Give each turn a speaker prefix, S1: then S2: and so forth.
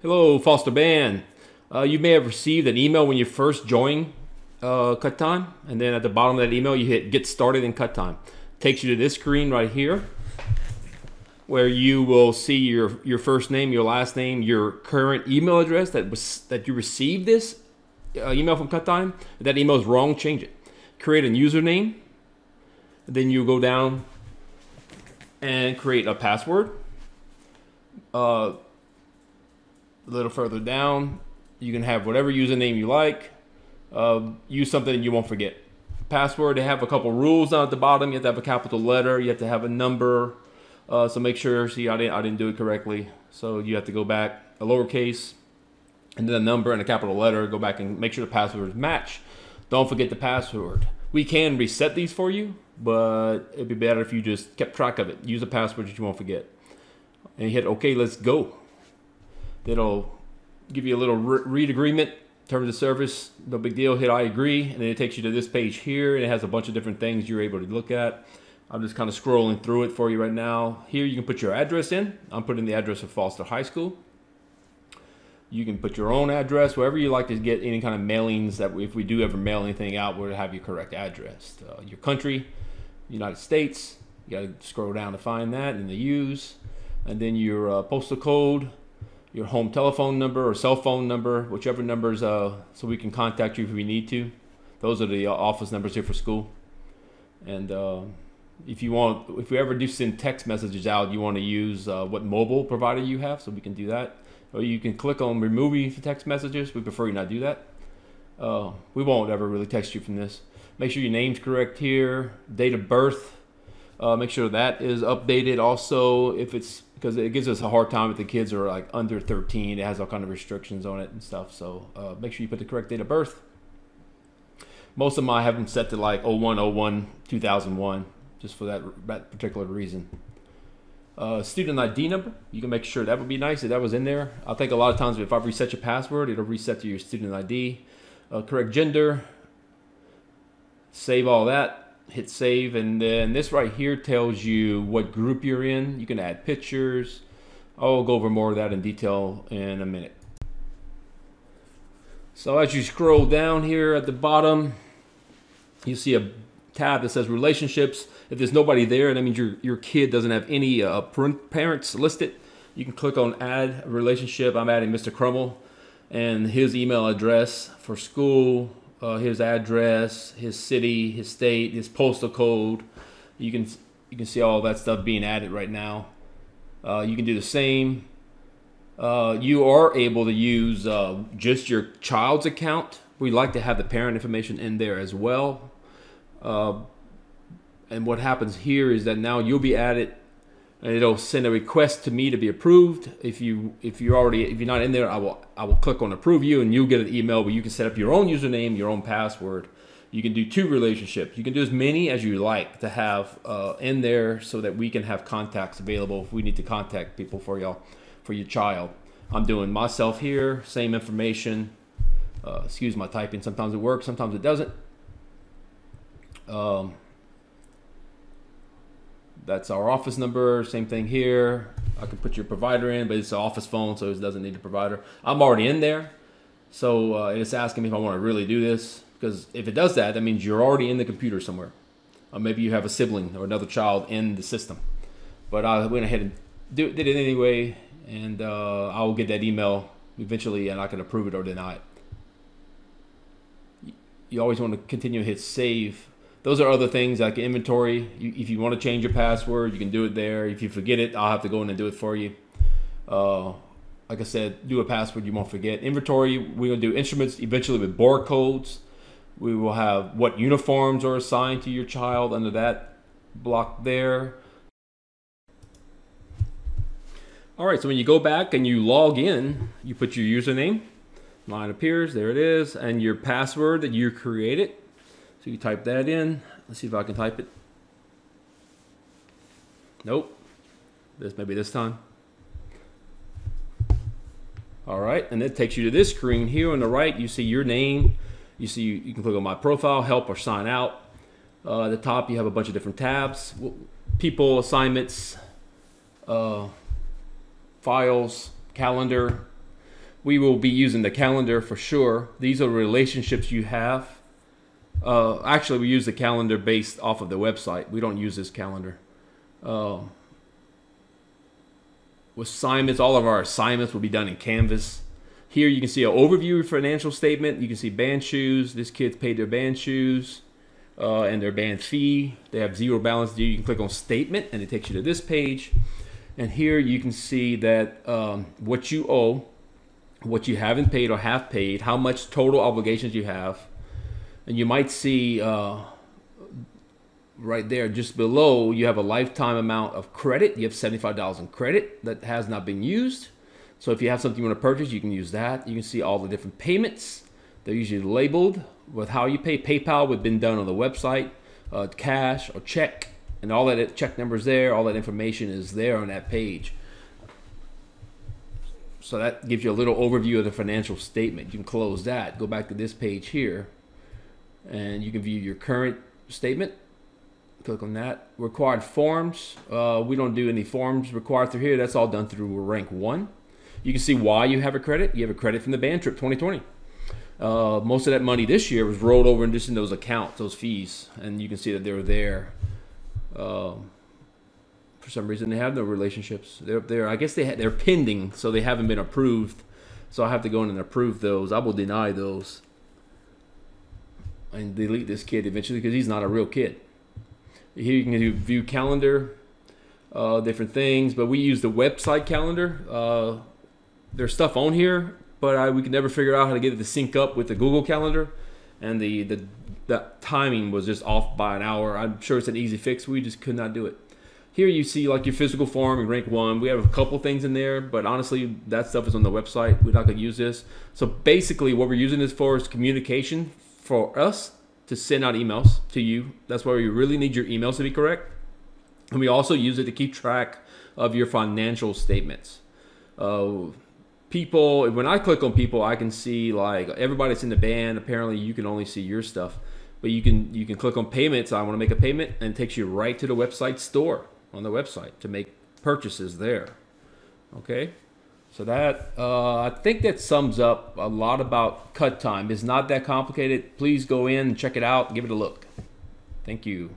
S1: Hello, Foster Band. You may have received an email when you first joined CutTime, and then at the bottom of that email, you hit Get Started in CutTime. Takes you to this screen right here, where you will see your first name, your last name, your current email address that you received this email from CutTime. If that email is wrong, change it. Create a username. Then you go down and create a password. A little further down, you can have whatever username you like. Use something you won't forget. Password, they have a couple rules down at the bottom. You have to have a capital letter. You have to have a number. So make sure, see, I didn't do it correctly. So you have to go back, a lowercase, and then a number and a capital letter. Go back and make sure the passwords match. Don't forget the password. We can reset these for you, but it'd be better if you just kept track of it. Use a password that you won't forget. And you hit OK, let's go. That'll give you a little read agreement, terms of service, no big deal. Hit I agree, and then it takes you to this page here, and it has a bunch of different things you're able to look at. I'm just kind of scrolling through it for you right now. Here you can put your address in. I'm putting the address of Foster High School. You can put your own address, wherever you like to get any kind of mailings that if we do ever mail anything out, we'll have your correct address. Your country, United States, you got to scroll down to find that in the use. And then your postal code, your home telephone number or cell phone number, whichever numbers, so we can contact you if we need to. Those are the office numbers here for school. And if we ever do send text messages out, you want to use what mobile provider you have, so we can do that. Or you can click on remove text messages. We prefer you not do that. We won't ever really text you from this. Make sure your name's correct here. Date of birth. Make sure that is updated also, if it's, because it gives us a hard time if the kids are like under 13. It has all kind of restrictions on it and stuff. So make sure you put the correct date of birth. Most of them I have them set to like 01/01/2001, just for that particular reason. Student ID number, you can make sure that would be nice if that was in there. I think a lot of times if I reset your password, it'll reset to your student ID. Correct gender. Save all that. Hit save, and then this right here tells you what group you're in. You can add pictures. I'll go over more of that in detail in a minute. So as you scroll down here at the bottom, you see a tab that says relationships. If there's nobody there, that means your kid doesn't have any parents listed. You can click on add a relationship. I'm adding Mr. Crummel and his email address for school. His address, his city, his state, his postal code. You can see all that stuff being added right now. You can do the same. You are able to use just your child's account. We like to have the parent information in there as well. And what happens here is that now you'll be added, and it'll send a request to me to be approved. If you're not in there, I will click on approve you, and you'll get an email where you can set up your own username, your own password. You can do 2 relationships. You can do as many as you like to have in there, so that we can have contacts available if we need to contact people for your child. I'm doing myself here, same information. Excuse my typing. Sometimes it works, sometimes it doesn't. That's our office number. Same thing here. I can put your provider in, but it's an office phone, so it doesn't need a provider. I'm already in there, so it's asking me if I want to really do this, because if it does that, that means you're already in the computer somewhere. Or maybe you have a sibling or another child in the system. But I went ahead and did it anyway, and I will get that email eventually, and I can approve it or deny it. You always want to continue to hit save. Those are other things like inventory. If you want to change your password, you can do it there. If you forget it, I'll have to go in and do it for you. Like I said, do a password you won't forget. Inventory, we're going to do instruments eventually with barcodes. We will have what uniforms are assigned to your child under that block there. All right, so when you go back and you log in, you put your username. Line appears, there it is, and your password that you created. So you type that in. Let's see if I can type it. Nope. Maybe this time. All right, and it takes you to this screen here on the right. You see your name. You can click on my profile, help, or sign out. At the top, you have a bunch of different tabs. People, assignments, files, calendar. we will be using the calendar for sure. These are relationships you have. Actually, we use the calendar based off of the website. We don't use this calendar. Assignments, all of our assignments will be done in Canvas. Here you can see an overview financial statement. You can see band shoes. This kid's paid their band shoes and their band fee. They have zero balance due. You can click on statement and it takes you to this page. And here you can see that what you owe, what you haven't paid or have paid, how much total obligations you have. And you might see right there just below, you have a lifetime amount of credit. You have $75 in credit that has not been used. So if you have something you want to purchase, you can use that. You can see all the different payments. They're usually labeled with how you pay. PayPal would have been done on the website, cash or check, and all that check numbers there, all that information is there on that page. So that gives you a little overview of the financial statement. You can close that, go back to this page here, and you can view your current statement. Click on that. Required forms. We don't do any forms required through here. That's all done through rank 1. You can see why you have a credit. You have a credit from the band trip 2020. Most of that money this year was rolled over in just in those accounts, those fees, and you can see that they were there. For some reason, they have no relationships. They're I guess they're pending, so they haven't been approved. So I have to go in and approve those. I will deny those and delete this kid eventually because he's not a real kid. Here you can do view calendar, different things, but we use the website calendar. There's stuff on here, but we could never figure out how to get it to sync up with the Google Calendar, and the timing was just off by an hour. I'm sure it's an easy fix. We just could not do it. Here you see like your physical form in rank 1. We have a couple things in there, but honestly, that stuff is on the website. We're not going to use this. So basically, what we're using this for is communication for us to send out emails to you. That's why we really need your emails to be correct. And we also use it to keep track of your financial statements. People, when I click on people, I can see like everybody that's in the band. Apparently you can only see your stuff, but you can click on payments. I want to make a payment, and it takes you right to the website store on the website to make purchases there. Okay, so that I think that sums up a lot about CutTime. It's not that complicated. Please go in and check it out, give it a look. Thank you.